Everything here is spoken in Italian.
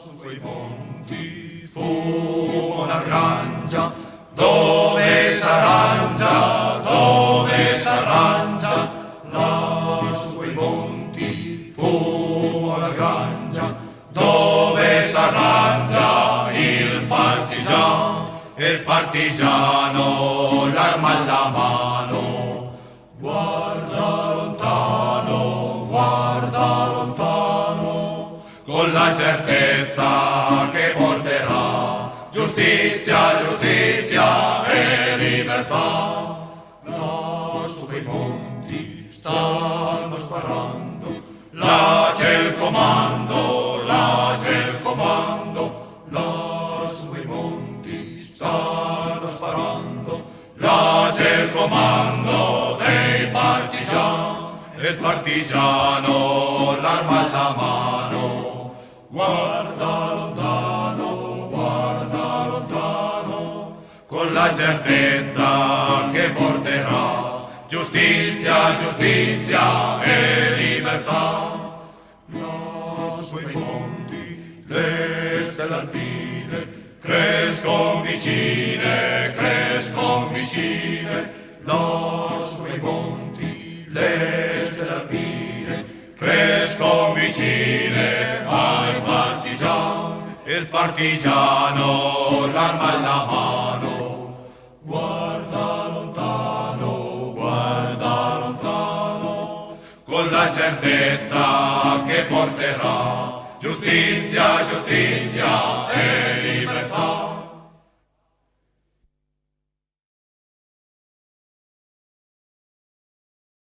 Su quei monti fu una grangia dove s'arrangia, dove s'arrangia. Là su quei monti fu una grangia dove s'arrangia il partigiano l'arma alla mano. Guarda lontano, con la certezza che porterà giustizia, giustizia e libertà. Là su quei monti stanno sparando, là c'è il comando, là c'è il comando. Là su quei monti stanno sparando, là c'è il comando dei partigiani. E il partigiano l'arma alla mano. Guarda lontano, con la certezza che porterà giustizia, giustizia e libertà. Là su quei monti le stelle alpine crescon vicine, crescon vicine. Là su quei monti le stelle alpine crescon vicine ai partigiani. Il partigiano l'arma alla mano. Guarda lontano, con la certezza che porterà giustizia, giustizia e libertà.